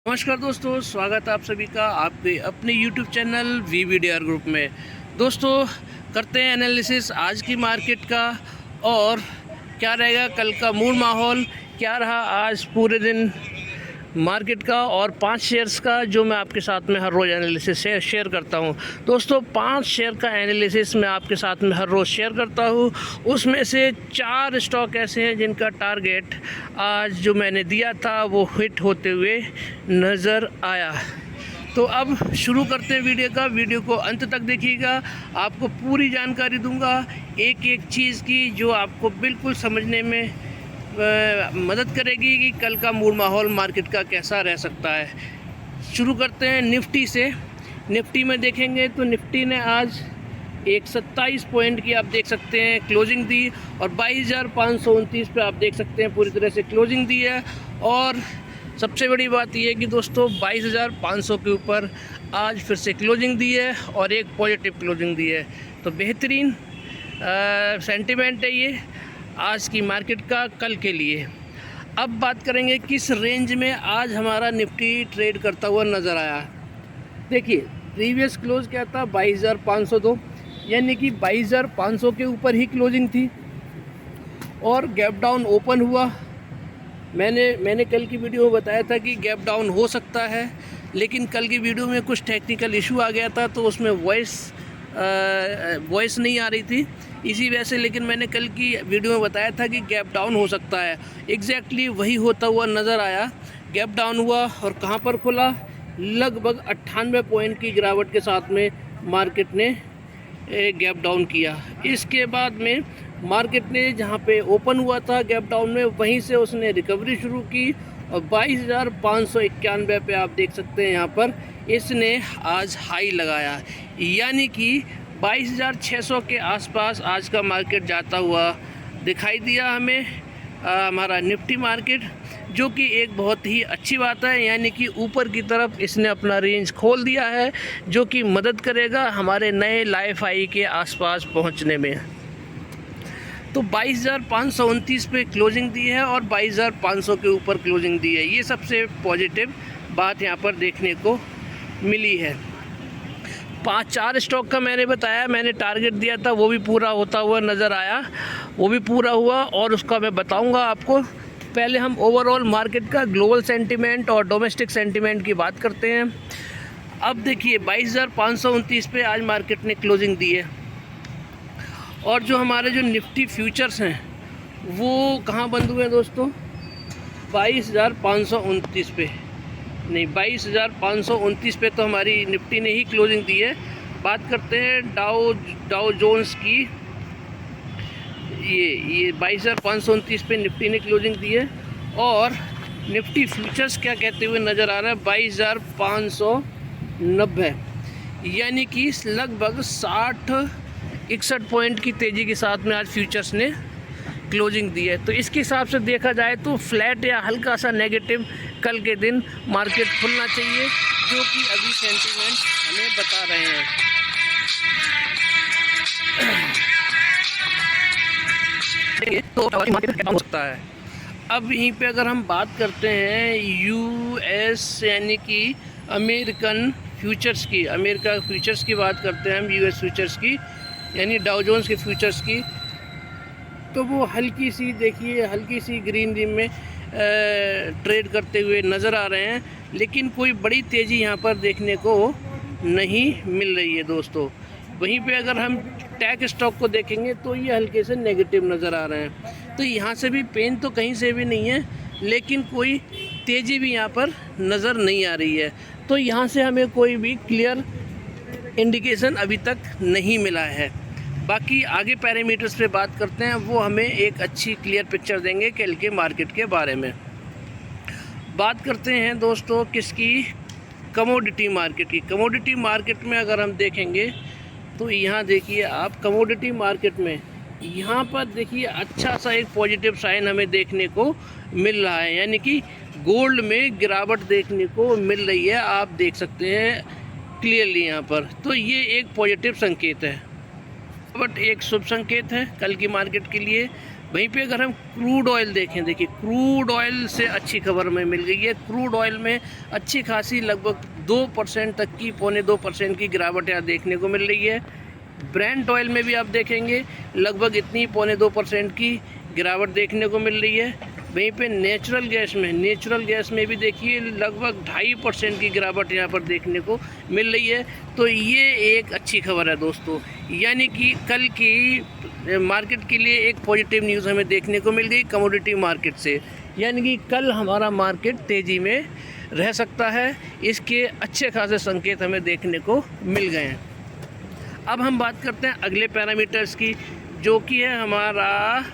नमस्कार दोस्तों, स्वागत है आप सभी का आपके अपने YouTube चैनल VVDR ग्रुप में। दोस्तों, करते हैं एनालिसिस आज की मार्केट का और क्या रहेगा कल का मूड माहौल, क्या रहा आज पूरे दिन मार्केट का, और 5 शेयर्स का जो मैं आपके साथ में हर रोज़ एनालिसिस शेयर करता हूं। दोस्तों, 5 शेयर का एनालिसिस मैं आपके साथ में हर रोज़ शेयर करता हूं। उसमें से 4 स्टॉक ऐसे हैं जिनका टारगेट आज जो मैंने दिया था वो हिट होते हुए नज़र आया। तो अब शुरू करते हैं वीडियो को अंत तक देखिएगा। आपको पूरी जानकारी दूंगा एक एक चीज़ की, जो आपको बिल्कुल समझने में मदद करेगी कि कल का मूड माहौल मार्केट का कैसा रह सकता है। शुरू करते हैं निफ्टी से। निफ्टी में देखेंगे तो निफ्टी ने आज एक 27 पॉइंट की आप देख सकते हैं क्लोजिंग दी, और 22,529 पे आप देख सकते हैं पूरी तरह से क्लोजिंग दी है। और सबसे बड़ी बात यह है कि दोस्तों 22,500 के ऊपर आज फिर से क्लोजिंग दी है और एक पॉजिटिव क्लोजिंग दी है। तो बेहतरीन सेंटिमेंट है ये आज की मार्केट का कल के लिए। अब बात करेंगे किस रेंज में आज हमारा निफ्टी ट्रेड करता हुआ नज़र आया। देखिए, प्रीवियस क्लोज क्या था 22,502, यानी कि 22,500 के ऊपर ही क्लोजिंग थी और गैप डाउन ओपन हुआ। मैंने कल की वीडियो में बताया था कि गैप डाउन हो सकता है, लेकिन कल की वीडियो में कुछ टेक्निकल इशू आ गया था तो उसमें वॉइस नहीं आ रही थी इसी वजह से। लेकिन मैंने कल की वीडियो में बताया था कि गैप डाउन हो सकता है। एग्जैक्टली वही होता हुआ नज़र आया। गैप डाउन हुआ और कहाँ पर खुला, लगभग 98 पॉइंट की गिरावट के साथ में मार्केट ने गैप डाउन किया। इसके बाद में मार्केट ने जहाँ पे ओपन हुआ था गैप डाउन में, वहीं से उसने रिकवरी शुरू की और 22,591 पे आप देख सकते हैं यहाँ पर इसने आज हाई लगाया, यानी कि 22,600 के आसपास आज का मार्केट जाता हुआ दिखाई दिया हमें हमारा निफ्टी मार्केट, जो कि एक बहुत ही अच्छी बात है। यानी कि ऊपर की तरफ इसने अपना रेंज खोल दिया है, जो कि मदद करेगा हमारे नए लाइफ हाई के आसपास पहुंचने में। तो 22,529 पे क्लोजिंग दी है और 22,500 के ऊपर क्लोजिंग दी है। ये सबसे पॉजिटिव बात यहाँ पर देखने को मिली है। 4 स्टॉक का मैंने बताया, मैंने टारगेट दिया था, वो भी पूरा होता हुआ नज़र आया, वो भी पूरा हुआ और उसका मैं बताऊंगा आपको। पहले हम ओवरऑल मार्केट का ग्लोबल सेंटीमेंट और डोमेस्टिक सेंटीमेंट की बात करते हैं। अब देखिए 22,529 पे आज मार्केट ने क्लोजिंग दी है, और जो हमारे जो निफ्टी फ्यूचर्स हैं वो कहाँ बंद हुए हैं दोस्तों, 22,529 पे नहीं, 22,529 पे तो हमारी निफ्टी ने ही क्लोजिंग दी है। बात करते हैं डाउ जोन्स की। ये 22,529 पे निफ्टी ने क्लोजिंग दी है, और निफ्टी फ्यूचर्स क्या कहते हुए नज़र आ रहा है 22,590, यानी कि लगभग 61 पॉइंट की तेज़ी के साथ में आज फ्यूचर्स ने क्लोजिंग दी है। तो इसके हिसाब से देखा जाए तो फ्लैट या हल्का सा नेगेटिव कल के दिन मार्केट खुलना चाहिए, जो कि अभी सेंटीमेंट हमें बता रहे हैं। तो मार्केट क्या हो सकता है। अब यहीं पे अगर हम बात करते हैं यूएस यानी कि अमेरिकन फ्यूचर्स की, अमेरिका फ्यूचर्स की बात करते हैं हम, यूएस फ्यूचर्स की यानी डाउ जोन्स के फ्यूचर्स की, तो वो हल्की सी देखिए हल्की सी ग्रीन रिम में ट्रेड करते हुए नज़र आ रहे हैं, लेकिन कोई बड़ी तेज़ी यहाँ पर देखने को नहीं मिल रही है दोस्तों। वहीं पे अगर हम टेक स्टॉक को देखेंगे तो ये हल्के से नेगेटिव नज़र आ रहे हैं। तो यहाँ से भी पेन तो कहीं से भी नहीं है, लेकिन कोई तेज़ी भी यहाँ पर नज़र नहीं आ रही है। तो यहाँ से हमें कोई भी क्लियर इंडिकेशन अभी तक नहीं मिला है। बाकी आगे पैरामीटर्स पे बात करते हैं, वो हमें एक अच्छी क्लियर पिक्चर देंगे कल के मार्केट के बारे में। बात करते हैं दोस्तों किसकी, कमोडिटी मार्केट की। कमोडिटी मार्केट में अगर हम देखेंगे तो यहाँ देखिए आप कमोडिटी मार्केट में यहाँ पर देखिए अच्छा सा एक पॉजिटिव साइन हमें देखने को मिल रहा है, यानी कि गोल्ड में गिरावट देखने को मिल रही है, आप देख सकते हैं क्लियरली यहाँ पर। तो ये एक पॉजिटिव संकेत है, बट एक शुभ संकेत है कल की मार्केट के लिए। वहीं पे अगर हम क्रूड ऑयल देखें, देखिए क्रूड ऑयल से अच्छी खबर हमें मिल गई है। क्रूड ऑयल में अच्छी खासी लगभग 2% तक की, 2.25% की गिरावट यहाँ देखने को मिल रही है। ब्रेंट ऑयल में भी आप देखेंगे लगभग इतनी 2.25% की गिरावट देखने को मिल रही है। वहीं पे नेचुरल गैस में भी देखिए लगभग 2.5% की गिरावट यहाँ पर देखने को मिल रही है। तो ये एक अच्छी खबर है दोस्तों, यानी कि कल की मार्केट के लिए एक पॉजिटिव न्यूज़ हमें देखने को मिल गई कमोडिटी मार्केट से, यानी कि कल हमारा मार्केट तेज़ी में रह सकता है। इसके अच्छे खासे संकेत हमें देखने को मिल गए हैं। अब हम बात करते हैं अगले पैरामीटर्स की, जो कि है हमारा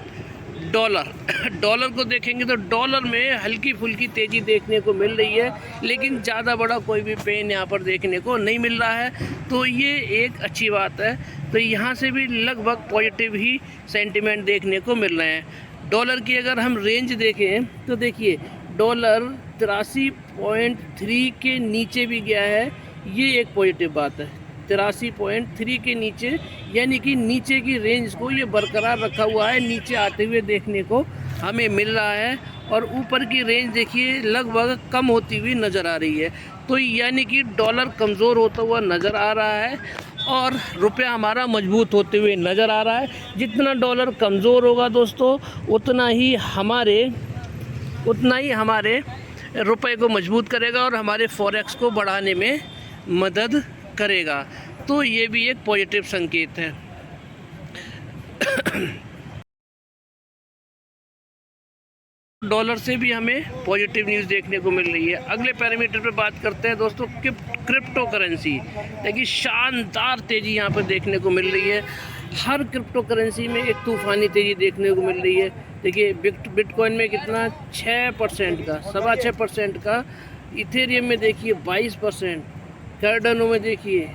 डॉलर को देखेंगे तो डॉलर में हल्की फुल्की तेज़ी देखने को मिल रही है, लेकिन ज़्यादा बड़ा कोई भी पेन यहाँ पर देखने को नहीं मिल रहा है। तो ये एक अच्छी बात है। तो यहाँ से भी लगभग पॉजिटिव ही सेंटिमेंट देखने को मिल रहे हैं। डॉलर की अगर हम रेंज देखें तो देखिए डॉलर 83.3 के नीचे भी गया है, ये एक पॉजिटिव बात है। 83.3 के नीचे, यानी कि नीचे की रेंज को ये बरकरार रखा हुआ है, नीचे आते हुए देखने को हमें मिल रहा है। और ऊपर की रेंज देखिए लगभग कम होती हुई नज़र आ रही है। तो यानी कि डॉलर कमज़ोर होता हुआ नज़र आ रहा है और रुपया हमारा मजबूत होते हुए नज़र आ रहा है। जितना डॉलर कमज़ोर होगा दोस्तों, उतना ही हमारे रुपए को मजबूत करेगा और हमारे फॉरेक्स को बढ़ाने में मदद करेगा। तो ये भी एक पॉजिटिव संकेत है। डॉलर से भी हमें पॉजिटिव न्यूज़ देखने को मिल रही है। अगले पैरामीटर पे बात करते हैं दोस्तों क्रिप्टो करेंसी। देखिए शानदार तेज़ी यहाँ पर देखने को मिल रही है। हर क्रिप्टो करेंसी में एक तूफ़ानी तेज़ी देखने को मिल रही है। देखिए बिटकॉइन में कितना 6% का, 6.25% का। इथेरियम में देखिए 22%, कार्डानो में देखिए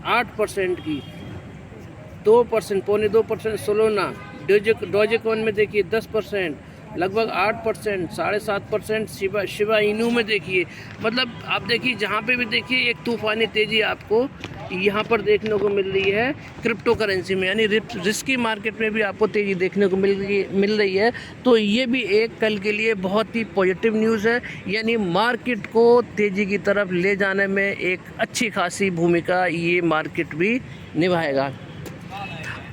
8% की, 2%, 2.25% सोलोना, डोजेकॉइन में देखिए 10%, लगभग 8%, 7.5% शिबा इनू में देखिए। मतलब आप देखिए जहाँ पे भी देखिए एक तूफ़ानी तेज़ी आपको यहाँ पर देखने को मिल रही है क्रिप्टो करेंसी में, यानी रिस्की मार्केट में भी आपको तेज़ी देखने को मिल रही है। तो ये भी एक कल के लिए बहुत ही पॉजिटिव न्यूज़ है, यानी मार्केट को तेज़ी की तरफ ले जाने में एक अच्छी खासी भूमिका ये मार्केट भी निभाएगा।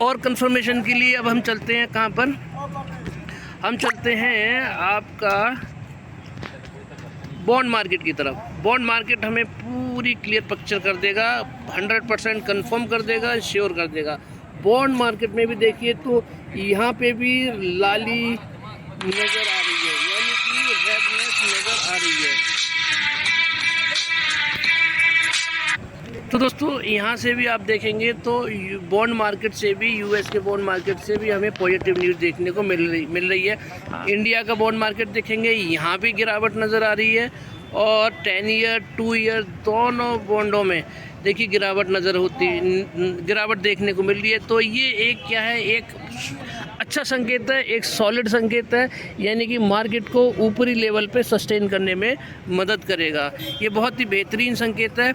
और कंफर्मेशन के लिए अब हम चलते हैं कहाँ पर, हम चलते हैं आपका बॉन्ड मार्केट की तरफ। बॉन्ड मार्केट हमें पूरी क्लियर पिक्चर कर देगा, 100% कंफर्म कर देगा, श्योर कर देगा। बॉन्ड मार्केट में भी देखिए तो यहाँ पे भी लाली नज़र आ रही है, यानी कि रेडनेस नज़र आ रही है। तो दोस्तों यहाँ से भी आप देखेंगे तो बॉन्ड मार्केट से भी, यूएस के बॉन्ड मार्केट से भी हमें पॉजिटिव न्यूज़ देखने को मिल रही है। इंडिया का बॉन्ड मार्केट देखेंगे, यहाँ भी गिरावट नज़र आ रही है। और 10 ईयर 2 ईयर दोनों बॉन्डों में देखिए गिरावट देखने को मिल रही है। तो ये एक क्या है, एक अच्छा संकेत है, एक सॉलिड संकेत है, यानी कि मार्केट को ऊपरी लेवल पे सस्टेन करने में मदद करेगा। ये बहुत ही बेहतरीन संकेत है।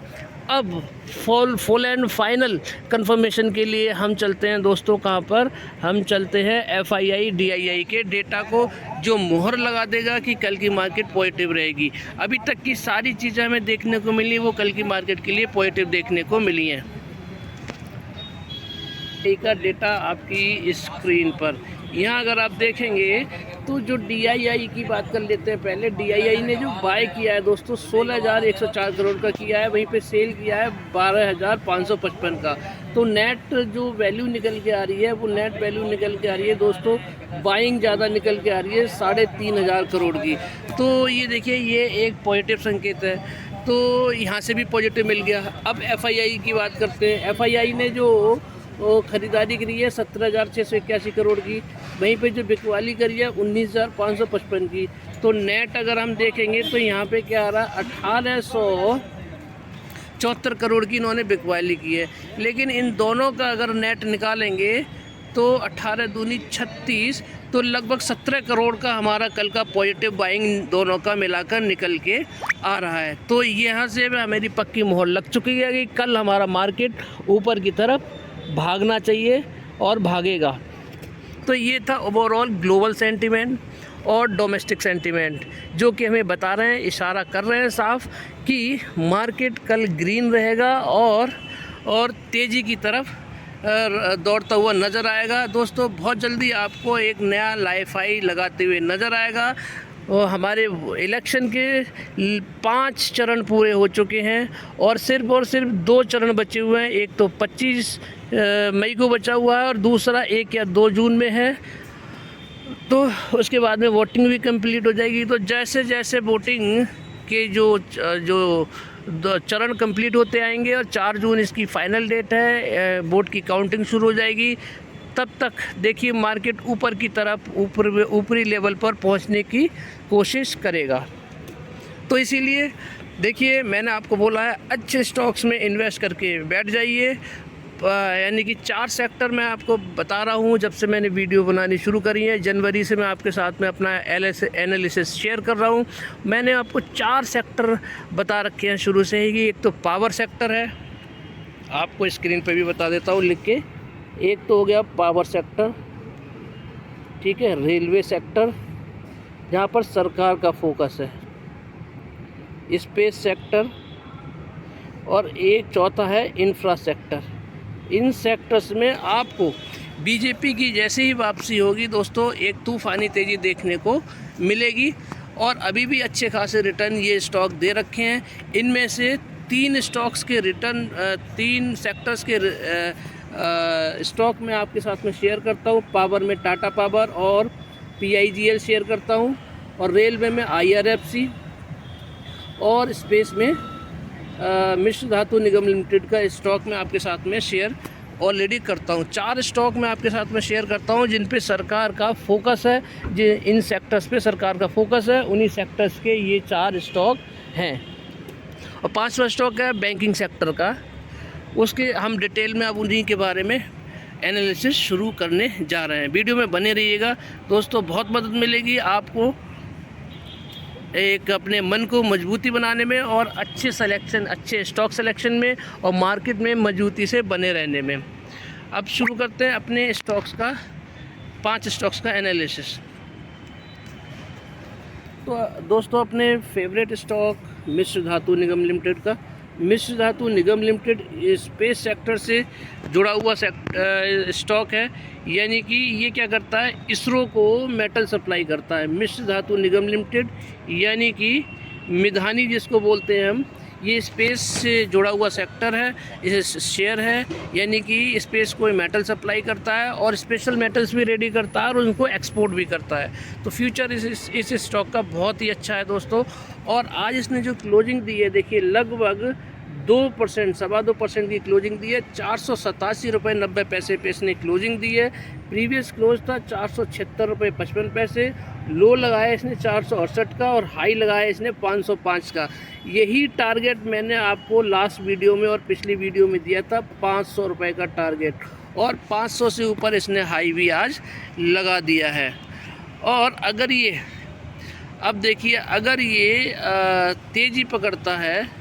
अब फुल एंड फाइनल कंफर्मेशन के लिए हम चलते हैं दोस्तों कहाँ पर, हम चलते हैं FII DII के डेटा को, जो मोहर लगा देगा कि कल की मार्केट पॉजिटिव रहेगी। अभी तक की सारी चीज़ें हमें देखने को मिली वो कल की मार्केट के लिए पॉजिटिव देखने को मिली हैं। एक का डेटा आपकी स्क्रीन पर, यहाँ अगर आप देखेंगे तो जो DII की बात कर लेते हैं पहले। DII ने जो बाय किया है दोस्तों 16,104 करोड़ का किया है, वहीं पे सेल किया है 12,555 का। तो नेट जो वैल्यू निकल के आ रही है, वो नेट वैल्यू निकल के आ रही है दोस्तों, बाइंग ज़्यादा निकल के आ रही है 3,500 करोड़ की। तो ये देखिए ये एक पॉजिटिव संकेत है। तो यहाँ से भी पॉजिटिव मिल गया। अब FII की बात करते हैं। FII ने जो ख़रीदारी करी है 17,681 करोड़ की, वहीं पे जो बिकवाली करी है 19,555 की। तो नेट अगर हम देखेंगे तो यहाँ पे क्या आ रहा है, 1,874 करोड़ की इन्होंने बिकवाली की है। लेकिन इन दोनों का अगर नेट निकालेंगे तो 18 दूनी 36, तो लगभग 17 करोड़ का हमारा कल का पॉजिटिव बाइंग दोनों का मिलाकर निकल के आ रहा है। तो यहाँ से मेरी पक्की मोहर लग चुकी है कि कल हमारा मार्केट ऊपर की तरफ भागना चाहिए और भागेगा। तो ये था ओवरऑल ग्लोबल सेंटिमेंट और डोमेस्टिक सेंटिमेंट, जो कि हमें बता रहे हैं, इशारा कर रहे हैं साफ कि मार्केट कल ग्रीन रहेगा और तेज़ी की तरफ दौड़ता हुआ नज़र आएगा। दोस्तों बहुत जल्दी आपको एक नया लाइफाई लगाते हुए नज़र आएगा। और हमारे इलेक्शन के 5 चरण पूरे हो चुके हैं और सिर्फ 2 चरण बचे हुए हैं। एक तो 25 मई को बचा हुआ है और दूसरा 1 या 2 जून में है। तो उसके बाद में वोटिंग भी कंप्लीट हो जाएगी। तो जैसे जैसे वोटिंग के जो चरण कंप्लीट होते आएंगे और 4 जून इसकी फ़ाइनल डेट है, वोट की काउंटिंग शुरू हो जाएगी, तब तक देखिए मार्केट ऊपर की तरफ ऊपरी लेवल पर पहुंचने की कोशिश करेगा। तो इसीलिए देखिए मैंने आपको बोला है अच्छे स्टॉक्स में इन्वेस्ट करके बैठ जाइए। यानी कि 4 सेक्टर मैं आपको बता रहा हूँ जब से मैंने वीडियो बनानी शुरू करी है। जनवरी से मैं आपके साथ में अपना एनालिसिस शेयर कर रहा हूँ। मैंने आपको 4 सेक्टर बता रखे हैं शुरू से ही। एक तो पावर सेक्टर है, आपको स्क्रीन पे भी बता देता हूँ लिख के। एक तो हो गया पावर सेक्टर, ठीक है। रेलवे सेक्टर, जहाँ पर सरकार का फोकस है। स्पेस सेक्टर, और एक चौथा है इंफ्रा सेक्टर। इन सेक्टर्स में आपको बीजेपी की जैसे ही वापसी होगी दोस्तों, एक तूफ़ानी तेज़ी देखने को मिलेगी। और अभी भी अच्छे खासे रिटर्न ये स्टॉक दे रखे हैं। इनमें से 3 स्टॉक्स के रिटर्न, 3 सेक्टर्स के स्टॉक मैं आपके साथ में शेयर करता हूँ। पावर में टाटा पावर और PIGL शेयर करता हूँ, और रेलवे में IRFC, और स्पेस में मिश्र धातु निगम लिमिटेड का स्टॉक मैं आपके साथ में शेयर ऑलरेडी करता हूँ। 4 स्टॉक मैं आपके साथ में शेयर करता हूँ जिन पे सरकार का फोकस है, इन सेक्टर्स पे सरकार का फोकस है। उन्हीं सेक्टर्स के ये 4 स्टॉक हैं। और 5वां स्टॉक है बैंकिंग सेक्टर का। उसके हम डिटेल में अब उन्हीं के बारे में एनालिसिस शुरू करने जा रहे हैं। वीडियो में बने रहिएगा दोस्तों, बहुत मदद मिलेगी आपको एक अपने मन को मजबूती बनाने में, और अच्छे स्टॉक सिलेक्शन में, और मार्केट में मजबूती से बने रहने में। अब शुरू करते हैं अपने स्टॉक्स का, 5 स्टॉक्स का एनालिसिस। तो दोस्तों अपने फेवरेट स्टॉक मिश्र धातु निगम लिमिटेड का। मिश्र धातु निगम लिमिटेड स्पेस सेक्टर से जुड़ा हुआ स्टॉक है। यानी कि ये क्या करता है, इसरो को मेटल सप्लाई करता है। मिश्र धातु निगम लिमिटेड यानी कि मिधानी जिसको बोलते हैं हम, ये स्पेस से जुड़ा हुआ सेक्टर है, इसे शेयर है। यानी कि स्पेस को मेटल सप्लाई करता है और स्पेशल मेटल्स भी रेडी करता है और उनको एक्सपोर्ट भी करता है। तो फ्यूचर इस स्टॉक का बहुत ही अच्छा है दोस्तों। और आज इसने जो क्लोजिंग दी है देखिए, लगभग 2%, 2.25% की क्लोजिंग दी है। 487 रुपये 90 पैसे पे इसने क्लोजिंग दी है। प्रीवियस क्लोज था 476 रुपये 55 पैसे। लो लगाया इसने 468 का और हाई लगाया इसने 505 का। यही टारगेट मैंने आपको लास्ट वीडियो में और पिछली वीडियो में दिया था, 500 रुपये का टारगेट, और 500 से ऊपर इसने हाई भी आज लगा दिया है। और अगर ये अब देखिए, अगर ये तेज़ी पकड़ता है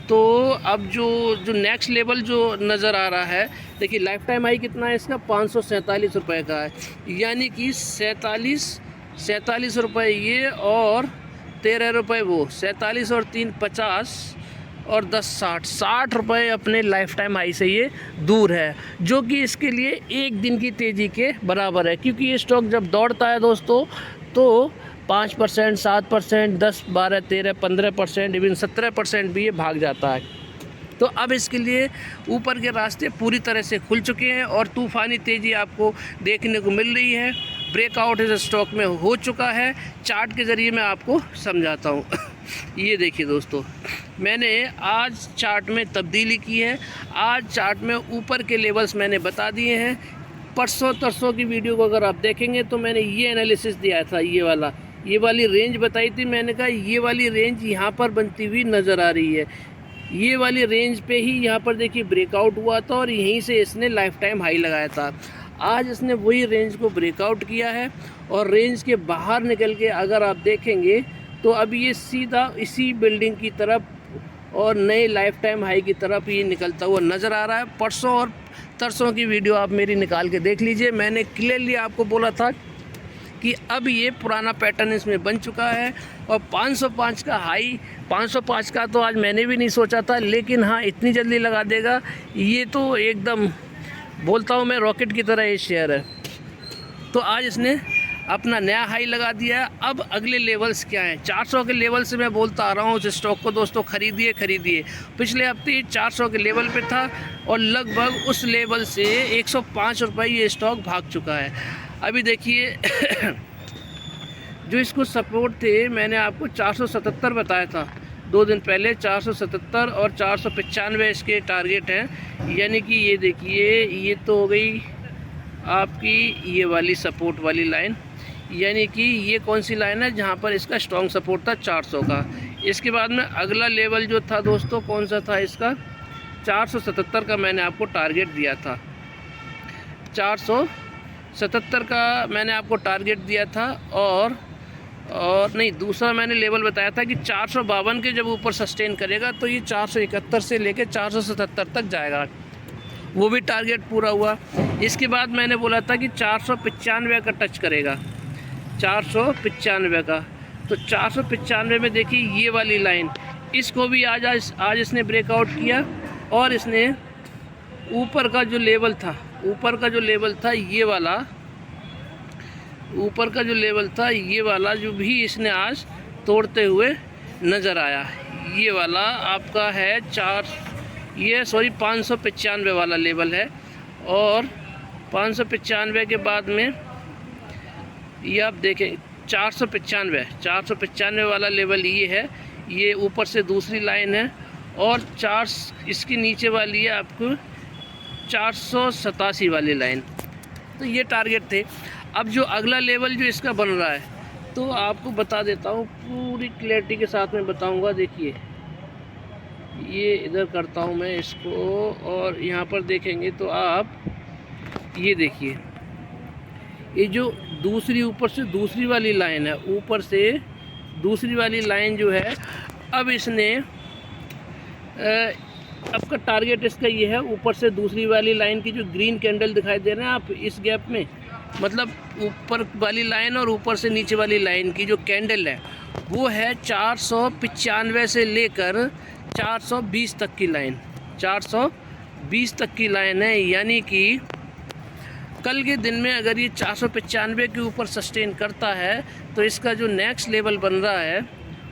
तो अब जो नेक्स्ट लेवल जो नज़र आ रहा है, देखिए लाइफ टाइम हाई कितना है इसका, 547 रुपये का है। यानी कि 47 रुपये ये और 13 रुपये वो, 47 और 3 50 और 10 60 रुपये अपने लाइफ टाइम हाई से ये दूर है, जो कि इसके लिए एक दिन की तेज़ी के बराबर है। क्योंकि ये स्टॉक जब दौड़ता है दोस्तों तो 5%, 7%, 10, 12, 13, 15%, इवन 17% भी ये भाग जाता है। तो अब इसके लिए ऊपर के रास्ते पूरी तरह से खुल चुके हैं और तूफ़ानी तेज़ी आपको देखने को मिल रही है। ब्रेकआउट इस स्टॉक में हो चुका है। चार्ट के ज़रिए मैं आपको समझाता हूँ। ये देखिए दोस्तों, मैंने आज चार्ट में तब्दीली की है। आज चार्ट में ऊपर के लेवल्स मैंने बता दिए हैं। परसों तरसों की वीडियो को अगर आप देखेंगे तो मैंने ये एनालिसिस दिया था, ये वाली रेंज बताई थी। मैंने कहा ये वाली रेंज यहाँ पर बनती हुई नज़र आ रही है। ये वाली रेंज पे ही यहाँ पर देखिए ब्रेकआउट हुआ था और यहीं से इसने लाइफ टाइम हाई लगाया था। आज इसने वही रेंज को ब्रेकआउट किया है और रेंज के बाहर निकल के अगर आप देखेंगे तो अब ये सीधा इसी बिल्डिंग की तरफ और नए लाइफ टाइम हाई की तरफ ये निकलता हुआ नज़र आ रहा है। परसों और तरसों की वीडियो आप मेरी निकाल के देख लीजिए। मैंने क्लियरली आपको बोला था कि अब ये पुराना पैटर्न इसमें बन चुका है और 505 का हाई, 505 का तो आज मैंने भी नहीं सोचा था, लेकिन हाँ इतनी जल्दी लगा देगा ये तो एकदम बोलता हूँ मैं रॉकेट की तरह ये शेयर है। तो आज इसने अपना नया हाई लगा दिया है। अब अगले लेवल्स क्या हैं? 400 के लेवल से मैं बोलता आ रहा हूँ, उस स्टॉक को दोस्तों खरीदिए। पिछले हफ्ते ये 400 के लेवल पे था और लगभग उस लेवल से 105 रुपये ये स्टॉक भाग चुका है। अभी देखिए जो इसको सपोर्ट थे मैंने आपको 477 बताया था 2 दिन पहले, 477 और 495 इसके टारगेट हैं। यानी कि ये देखिए ये तो हो गई आपकी ये वाली सपोर्ट वाली लाइन, यानी कि ये कौन सी लाइन है जहाँ पर इसका स्ट्रॉन्ग सपोर्ट था 400 का। इसके बाद में अगला लेवल जो था दोस्तों कौन सा था इसका, 477 का मैंने आपको टारगेट दिया था। 477 का मैंने आपको टारगेट दिया था और नहीं, दूसरा मैंने लेवल बताया था कि 452 के जब ऊपर सस्टेन करेगा तो ये 471 से लेकर 477 तक जाएगा, वो भी टारगेट पूरा हुआ। इसके बाद मैंने बोला था कि 495 का टच करेगा, 495 का। तो 495 में देखिए ये वाली लाइन, इसको भी आज इसने ब्रेकआउट किया और इसने ऊपर का जो लेवल था ये वाला, ऊपर का जो लेवल था ये वाला जो भी इसने आज तोड़ते हुए नज़र आया। ये वाला आपका है 595 वाला लेवल है और 595 के बाद में ये आप देखें 495 वाला लेवल ये है, ये ऊपर से दूसरी लाइन है और इसके नीचे वाली है आपको 487 वाली लाइन। तो ये टारगेट थे। अब जो अगला लेवल जो इसका बन रहा है तो आपको बता देता हूँ, पूरी क्लैरिटी के साथ में बताऊँगा। देखिए ये इधर करता हूँ मैं इसको और यहाँ पर देखेंगे तो आप ये देखिए ये जो दूसरी ऊपर से दूसरी वाली लाइन है, ऊपर से दूसरी वाली लाइन जो है, अब इसने आपका टारगेट इसका ये है, ऊपर से दूसरी वाली लाइन की जो ग्रीन कैंडल दिखाई दे रहे हैं आप इस गैप में, मतलब ऊपर वाली लाइन और ऊपर से नीचे वाली लाइन की जो कैंडल है वो है 495 से लेकर 420 तक की लाइन, 420 तक की लाइन है। यानी कि कल के दिन में अगर ये 495 के ऊपर सस्टेन करता है तो इसका जो नेक्स्ट लेवल बन रहा है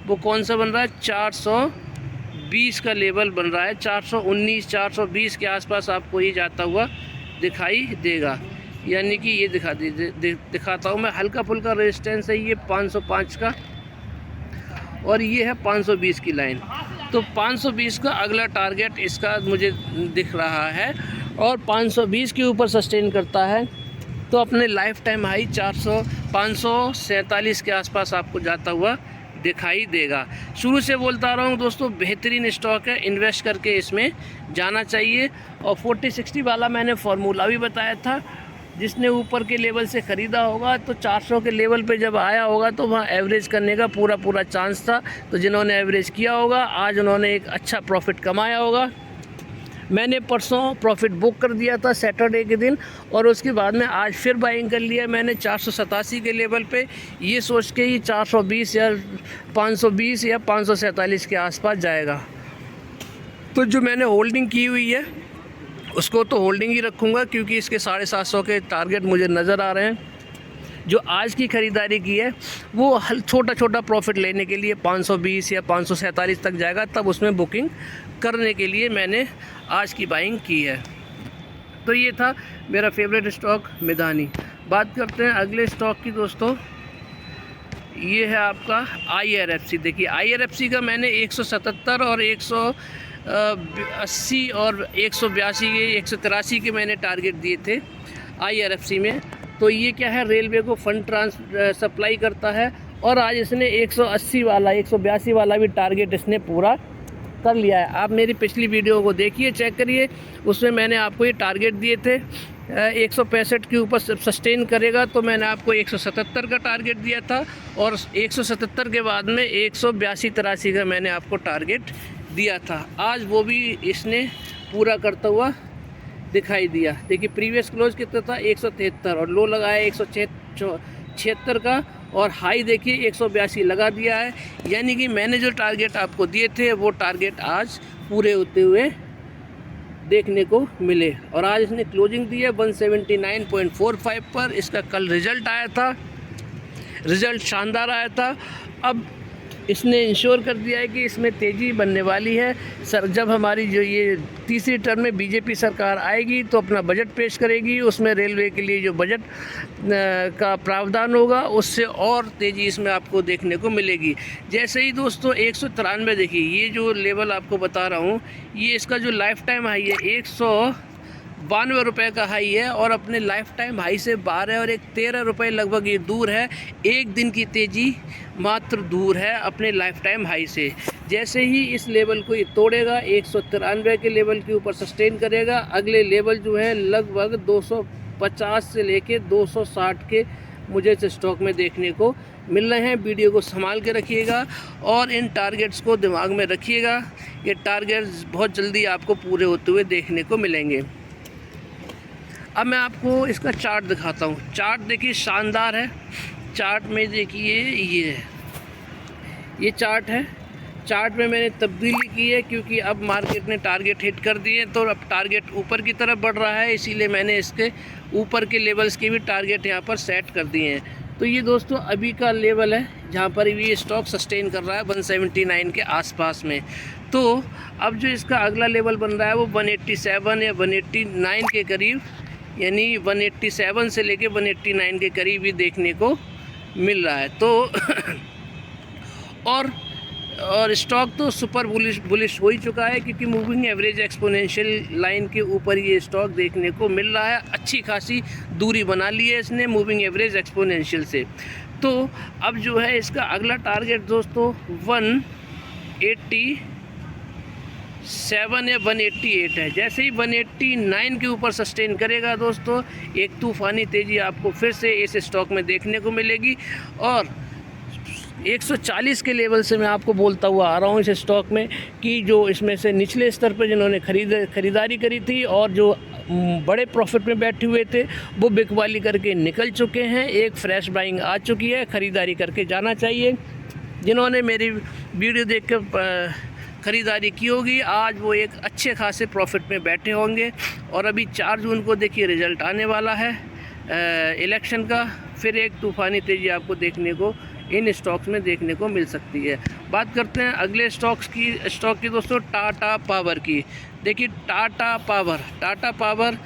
वो कौन सा बन रहा है, 420 का लेवल बन रहा है। 419 420 के आसपास आपको ये जाता हुआ दिखाई देगा। यानी कि ये दिखाता हूँ मैं, हल्का फुल्का रेजिस्टेंस है ये 505 का और ये है 520 की लाइन। तो 520 का अगला टारगेट इसका मुझे दिख रहा है और 520 के ऊपर सस्टेन करता है तो अपने लाइफ टाइम हाई 547 के आसपास आपको जाता हुआ दिखाई देगा। शुरू से बोलता रहा हूँ दोस्तों, बेहतरीन स्टॉक है, इन्वेस्ट करके इसमें जाना चाहिए। और 40-60 वाला मैंने फार्मूला भी बताया था, जिसने ऊपर के लेवल से ख़रीदा होगा तो 400 के लेवल पे जब आया होगा तो वहाँ एवरेज करने का पूरा चांस था। तो जिन्होंने एवरेज किया होगा आज उन्होंने एक अच्छा प्रॉफिट कमाया होगा। मैंने परसों प्रॉफिट बुक कर दिया था सैटरडे के दिन और उसके बाद में आज फिर बाइंग कर लिया मैंने 487 के लेवल पे, ये सोच के ही 420 या 520 या 547 के आसपास जाएगा। तो जो मैंने होल्डिंग की हुई है उसको तो होल्डिंग ही रखूँगा क्योंकि इसके 750 के टारगेट मुझे नज़र आ रहे हैं। जो आज की ख़रीदारी की है वो छोटा प्रॉफिट लेने के लिए 520 या 547 तक जाएगा, तब उसमें बुकिंग करने के लिए मैंने आज की बाइंग की है। तो ये था मेरा फेवरेट स्टॉक मिधानी। बात करते हैं अगले स्टॉक की दोस्तों, ये है आपका IRFC। देखिए IRFC का मैंने 177 और 180 और 182 के 183 के मैंने टारगेट दिए थे IRFC में। तो ये क्या है, रेलवे को फंड सप्लाई करता है और आज इसने 180 वाला 182 वाला भी टारगेट इसने पूरा कर लिया है। आप मेरी पिछली वीडियो को देखिए, चेक करिए, उसमें मैंने आपको ये टारगेट दिए थे 165 के ऊपर सस्टेन करेगा तो मैंने आपको 177 का टारगेट दिया था और 177 के बाद में 182-83 का मैंने आपको टारगेट दिया था। आज वो भी इसने पूरा करता हुआ दिखाई दिया। देखिए प्रीवियस क्लोज कितना था 173 और लो लगाया 176 का, और हाई देखिए 182 लगा दिया है। यानी कि मैंने जो टारगेट आपको दिए थे वो टारगेट आज पूरे होते हुए देखने को मिले। और आज इसने क्लोजिंग दी है 179.45 पर। इसका कल रिज़ल्ट आया था, रिज़ल्ट शानदार आया था। अब इसने इंश्योर कर दिया है कि इसमें तेज़ी बनने वाली है। सर जब हमारी जो ये तीसरी टर्म में बीजेपी सरकार आएगी तो अपना बजट पेश करेगी, उसमें रेलवे के लिए जो बजट का प्रावधान होगा उससे और तेज़ी इसमें आपको देखने को मिलेगी। जैसे ही दोस्तों 193 देखिए, ये जो लेवल आपको बता रहा हूँ, ये इसका जो लाइफ टाइम हाई है 192 रुपये का हाई है, और अपने लाइफ टाइम हाई से 12 और 13 रुपये लगभग ये दूर है। एक दिन की तेज़ी मात्र दूर है अपने लाइफ टाइम हाई से। जैसे ही इस लेवल को ये तोड़ेगा 193 के लेवल के ऊपर सस्टेन करेगा, अगले लेवल जो है लगभग 250 से लेके 260 के मुझे इस स्टॉक में देखने को मिल रहे हैं। वीडियो को संभाल के रखिएगा और इन टारगेट्स को दिमाग में रखिएगा। ये टारगेट्स बहुत जल्दी आपको पूरे होते हुए देखने को मिलेंगे। अब मैं आपको इसका चार्ट दिखाता हूँ। चार्ट देखिए शानदार है। चार्ट में देखिए ये चार्ट है। चार्ट में मैंने तब्दीली की है क्योंकि अब मार्केट ने टारगेट हिट कर दिए, तो अब टारगेट ऊपर की तरफ बढ़ रहा है, इसीलिए मैंने इसके ऊपर के लेवल्स के भी टारगेट यहाँ पर सेट कर दिए हैं। तो ये दोस्तों अभी का लेवल है जहाँ पर ये स्टॉक सस्टेन कर रहा है 179 के आसपास में। तो अब जो इसका अगला लेवल बन रहा है वो 187 या 189 के करीब, यानी 187 से लेके 189 के करीब ही देखने को मिल रहा है। तो और स्टॉक तो सुपर बुलिश हो ही चुका है क्योंकि मूविंग एवरेज एक्सपोनेंशियल लाइन के ऊपर ये स्टॉक देखने को मिल रहा है। अच्छी खासी दूरी बना ली है इसने मूविंग एवरेज एक्सपोनेंशियल से। तो अब जो है इसका अगला टारगेट दोस्तों 187 या 188 है। जैसे ही 189 के ऊपर सस्टेन करेगा दोस्तों, एक तूफ़ानी तेज़ी आपको फिर से इस स्टॉक में देखने को मिलेगी। और 140 के लेवल से मैं आपको बोलता हुआ आ रहा हूँ इस स्टॉक में कि जो इसमें से निचले स्तर पर जिन्होंने खरीदारी करी थी और जो बड़े प्रॉफिट में बैठे हुए थे वो बिकवाली करके निकल चुके हैं। एक फ्रेश बाइंग आ चुकी है, ख़रीदारी करके जाना चाहिए। जिन्होंने मेरी वीडियो देखकर ख़रीदारी की होगी आज वो एक अच्छे खासे प्रॉफिट में बैठे होंगे। और अभी 4 जून को देखिए रिज़ल्ट आने वाला है इलेक्शन का, फिर एक तूफ़ानी तेज़ी आपको देखने को इन स्टॉक्स में देखने को मिल सकती है। बात करते हैं अगले स्टॉक की दोस्तों, टाटा पावर की। देखिए टाटा पावर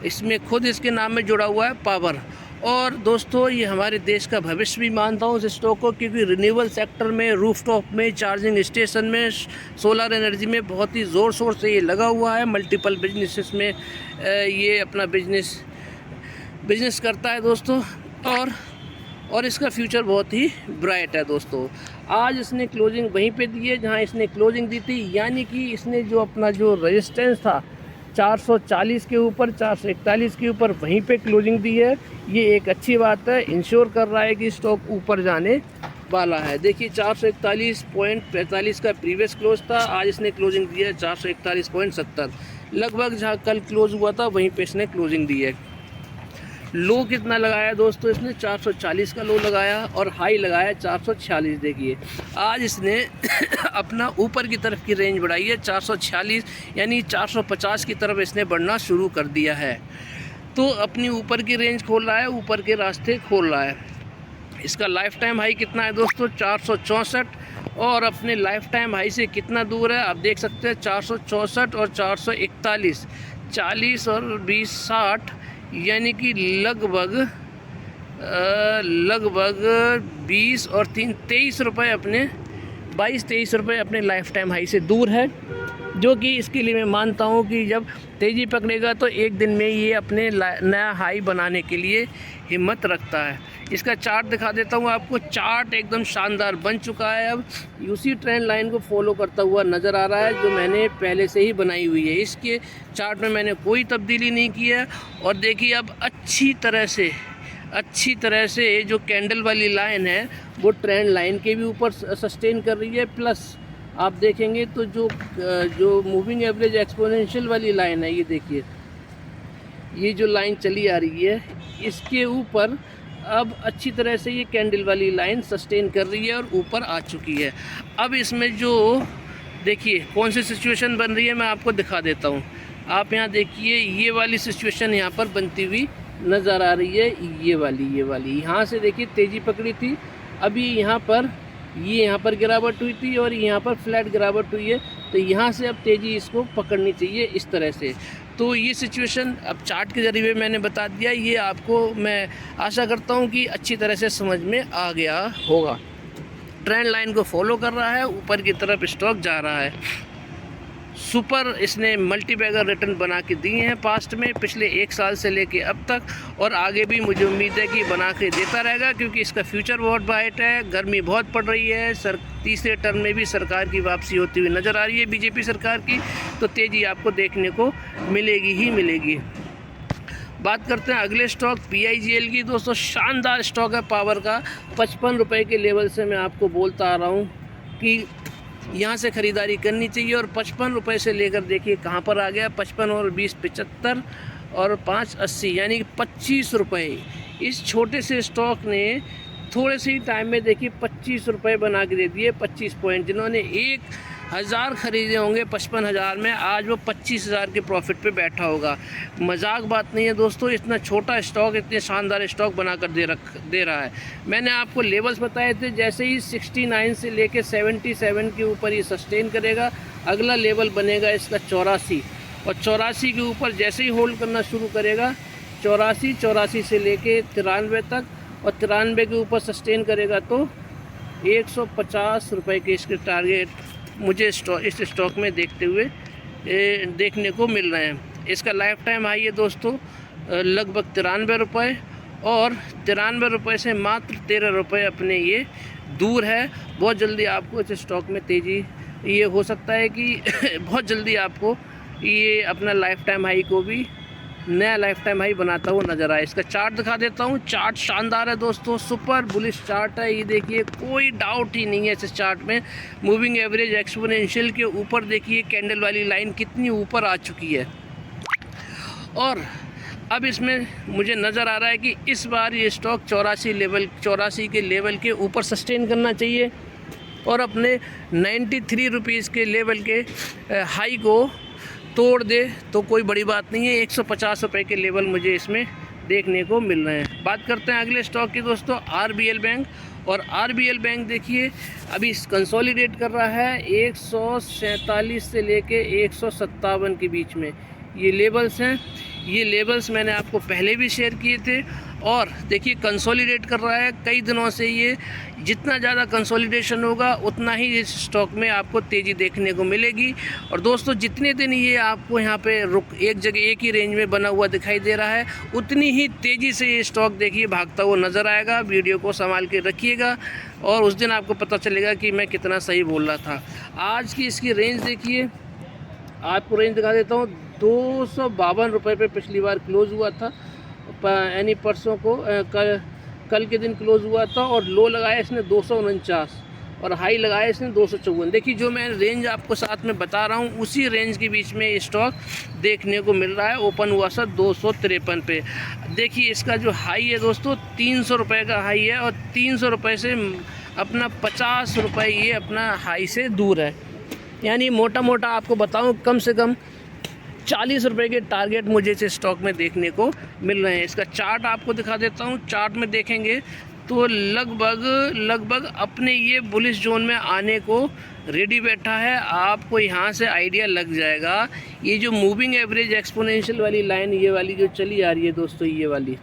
इसमें खुद इसके नाम में जुड़ा हुआ है पावर। और दोस्तों ये हमारे देश का भविष्य भी मानता हूँ इस स्टॉक को, क्योंकि रिन्यूएबल सेक्टर में, रूफटॉप में, चार्जिंग स्टेशन में, सोलर एनर्जी में बहुत ही ज़ोर शोर से ये लगा हुआ है। मल्टीपल बिजनेसेस में ये अपना बिजनेस करता है दोस्तों। और इसका फ्यूचर बहुत ही ब्राइट है दोस्तों। आज इसने क्लोजिंग वहीं पे दी है जहां इसने क्लोजिंग दी थी, यानी कि इसने जो अपना जो रेजिस्टेंस था 440 के ऊपर, 441 के ऊपर, वहीं पे क्लोजिंग दी है। ये एक अच्छी बात है, इंश्योर कर रहा है कि स्टॉक ऊपर जाने वाला है। देखिए 441.45 का प्रीवियस क्लोज था, आज इसने क्लोजिंग दी है 441.70, लगभग जहाँ कल क्लोज हुआ था वहीं पे इसने क्लोजिंग दी है। लो कितना लगाया दोस्तों इसने, 440 का लो लगाया और हाई लगाया 446। देखिए आज इसने अपना ऊपर की तरफ की रेंज बढ़ाई है 446, यानी 450 की तरफ इसने बढ़ना शुरू कर दिया है। तो अपनी ऊपर की रेंज खोल रहा है, ऊपर के रास्ते खोल रहा है। इसका लाइफ टाइम हाई कितना है दोस्तों, 464, और अपने लाइफ टाइम हाई से कितना दूर है आप देख सकते हैं, 464 और 441, 40 और 20 60, यानी कि लगभग 20 और 3 23 रुपये अपने 22-23 रुपये अपने लाइफ टाइम हाई से दूर है, जो कि इसके लिए मैं मानता हूँ कि जब तेज़ी पकड़ेगा तो एक दिन में ये अपने नया हाई बनाने के लिए हिम्मत रखता है। इसका चार्ट दिखा देता हूँ आपको। चार्ट एकदम शानदार बन चुका है, अब उसी ट्रेंड लाइन को फॉलो करता हुआ नज़र आ रहा है जो मैंने पहले से ही बनाई हुई है। इसके चार्ट में मैंने कोई तब्दीली नहीं की है। और देखिए अब अच्छी तरह से जो कैंडल वाली लाइन है वो ट्रेंड लाइन के भी ऊपर सस्टेन कर रही है। प्लस आप देखेंगे तो जो मूविंग एवरेज एक्सपोनेंशियल वाली लाइन है, ये देखिए ये जो लाइन चली आ रही है इसके ऊपर अब अच्छी तरह से ये कैंडल वाली लाइन सस्टेन कर रही है और ऊपर आ चुकी है। अब इसमें जो देखिए कौन सी सिचुएशन बन रही है मैं आपको दिखा देता हूँ। आप यहाँ देखिए ये वाली सिचुएशन यहाँ पर बनती हुई नज़र आ रही है। ये वाली यहाँ से देखिए तेज़ी पकड़ी थी, अभी यहाँ पर गिरावट हुई थी और यहाँ पर फ्लैट गिरावट हुई है। तो यहाँ से अब तेज़ी इसको पकड़नी चाहिए इस तरह से। तो ये सिचुएशन अब चार्ट के ज़रिए मैंने बता दिया, ये आपको मैं आशा करता हूँ कि अच्छी तरह से समझ में आ गया होगा। ट्रेंड लाइन को फॉलो कर रहा है, ऊपर की तरफ स्टॉक जा रहा है। सुपर इसने मल्टी बैगर रिटर्न बना के दिए हैं पास्ट में, पिछले 1 साल से लेके अब तक, और आगे भी मुझे उम्मीद है कि बना के देता रहेगा क्योंकि इसका फ्यूचर बहुत ब्राइट है। गर्मी बहुत पड़ रही है, तीसरे टर्म में भी सरकार की वापसी होती हुई नज़र आ रही है बीजेपी सरकार की, तो तेज़ी आपको देखने को मिलेगी ही मिलेगी। बात करते हैं अगले स्टॉक PIGL की। दोस्तों शानदार स्टॉक है पावर का। 55 रुपये के लेवल से मैं आपको बोलता आ रहा हूँ कि यहाँ से ख़रीदारी करनी चाहिए, और 55 रुपये से लेकर देखिए कहाँ पर आ गया, 55 और 20 75 और 5 80 यानी कि 25 रुपये। इस छोटे से स्टॉक ने थोड़े से ही टाइम में देखिए 25 रुपये बना के दे दिए। 25 पॉइंट, जिन्होंने 1000 ख़रीदे होंगे 55,000 में, आज वो 25,000 के प्रॉफिट पे बैठा होगा। मजाक बात नहीं है दोस्तों, इतना छोटा स्टॉक इतने शानदार स्टॉक बनाकर दे रहा है। मैंने आपको लेवल्स बताए थे, जैसे ही 69 से लेके 77 के ऊपर ये सस्टेन करेगा, अगला लेवल बनेगा इसका 84, और 84 के ऊपर जैसे ही होल्ड करना शुरू करेगा 84 से लेके 93 तक, और 93 के ऊपर सस्टेन करेगा तो 150 रुपये के इसके टारगेट मुझे इस स्टॉक में देखते हुए देखने को मिल रहे हैं। इसका लाइफ टाइम हाई है दोस्तों लगभग 93 रुपये, और 93 रुपये से मात्र 13 रुपये अपने ये दूर है। बहुत जल्दी आपको इस स्टॉक में तेज़ी ये हो सकता है कि बहुत जल्दी आपको ये अपना लाइफ टाइम हाई को भी नया लाइफ टाइम हाई बनाता हुआ नज़र आए। इसका चार्ट दिखा देता हूँ। चार्ट शानदार है दोस्तों, सुपर बुलिश चार्ट है। ये देखिए कोई डाउट ही नहीं है इस चार्ट में। मूविंग एवरेज एक्सपोनेंशियल के ऊपर देखिए कैंडल वाली लाइन कितनी ऊपर आ चुकी है, और अब इसमें मुझे नज़र आ रहा है कि इस बार ये स्टॉक 84 के लेवल के ऊपर सस्टेन करना चाहिए, और अपने 93 रुपीज़ के लेवल के हाई को तोड़ दे तो कोई बड़ी बात नहीं है। 150 रुपये के लेवल मुझे इसमें देखने को मिल रहे हैं। बात करते हैं अगले स्टॉक की दोस्तों, RBL बैंक। और RBL बैंक देखिए अभी कंसोलिडेट कर रहा है 147 से लेके 157 के बीच में ये लेवल्स हैं। ये लेवल्स मैंने आपको पहले भी शेयर किए थे, और देखिए कंसोलिडेट कर रहा है कई दिनों से। ये जितना ज़्यादा कंसोलिडेशन होगा उतना ही इस स्टॉक में आपको तेज़ी देखने को मिलेगी। और दोस्तों जितने दिन ये आपको यहाँ पे एक जगह एक ही रेंज में बना हुआ दिखाई दे रहा है, उतनी ही तेज़ी से ये स्टॉक देखिए भागता हुआ नज़र आएगा। वीडियो को संभाल के रखिएगा और उस दिन आपको पता चलेगा कि मैं कितना सही बोल रहा था। आज की इसकी रेंज देखिए, आपको रेंज दिखा देता हूँ। 252 रुपये पे पिछली बार क्लोज़ हुआ था, यानी परसों को कल के दिन क्लोज़ हुआ था, और लो लगाया इसने 249 और हाई लगाया इसने 254। देखिए जो मैं रेंज आपको साथ में बता रहा हूँ उसी रेंज के बीच में स्टॉक देखने को मिल रहा है। ओपन हुआ सर 253 पे। देखिए इसका जो हाई है दोस्तों 300 रुपये का हाई है, और 300 रुपये से अपना 50 रुपये ये अपना हाई से दूर है। यानी मोटा मोटा आपको बताऊँ कम से कम 40 रुपये के टारगेट मुझे इस स्टॉक में देखने को मिल रहे हैं। इसका चार्ट आपको दिखा देता हूँ। चार्ट में देखेंगे तो लगभग अपने ये बुलिश जोन में आने को रेडी बैठा है। आपको यहाँ से आइडिया लग जाएगा। ये जो मूविंग एवरेज एक्सपोनेंशियल वाली लाइन ये वाली जो चली आ रही है दोस्तों, ये वाली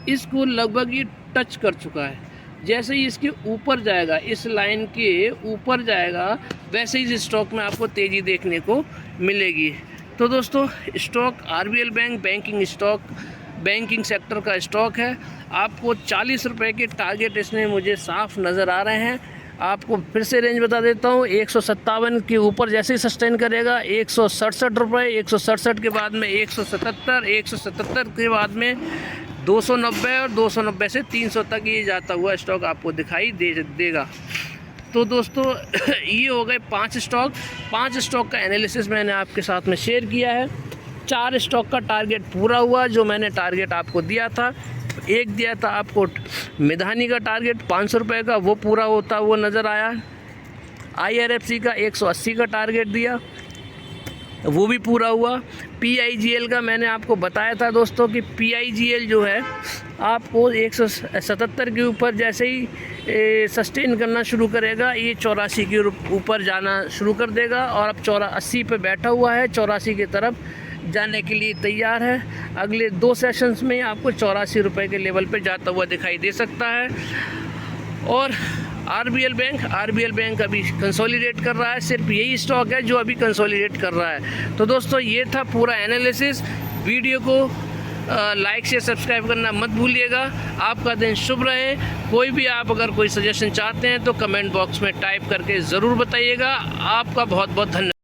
इसको लगभग ये टच कर चुका है। जैसे ही इसके ऊपर जाएगा, इस लाइन के ऊपर जाएगा, वैसे ही इस स्टॉक में आपको तेज़ी देखने को मिलेगी। तो दोस्तों stock RBL bank banking sector का स्टॉक है। आपको 40 रुपये के टारगेट इसमें मुझे साफ नज़र आ रहे हैं। आपको फिर से रेंज बता देता हूँ। 157 के ऊपर जैसे ही सस्टेन करेगा 167 रुपये, 167 के बाद में 177, 177 के बाद में 290, और 290 से 300 तक ये जाता हुआ स्टॉक आपको दिखाई देगा। तो दोस्तों ये हो गए 5 स्टॉक का एनालिसिस मैंने आपके साथ में शेयर किया है। 4 स्टॉक का टारगेट पूरा हुआ जो मैंने टारगेट आपको दिया था। एक दिया था आपको मिधानी का टारगेट 500 रुपये का, वो पूरा होता वो नज़र आया। IRFC का 180 का टारगेट दिया, वो भी पूरा हुआ। PIGL का मैंने आपको बताया था दोस्तों कि PIGL जो है आपको 177 के ऊपर जैसे ही सस्टेन करना शुरू करेगा, ये 84 के ऊपर जाना शुरू कर देगा और अब 80 पे बैठा हुआ है, 84 की तरफ जाने के लिए तैयार है। अगले 2 सेशंस में आपको 84 रुपये के लेवल पे जाता हुआ दिखाई दे सकता है। और RBL बैंक अभी कंसोलिडेट कर रहा है, सिर्फ यही स्टॉक है जो अभी कंसोलिडेट कर रहा है। तो दोस्तों ये था पूरा एनालिसिस। वीडियो को लाइक से सब्सक्राइब करना मत भूलिएगा। आपका दिन शुभ रहे। कोई भी आप अगर कोई सजेशन चाहते हैं तो कमेंट बॉक्स में टाइप करके ज़रूर बताइएगा। आपका बहुत बहुत धन्यवाद।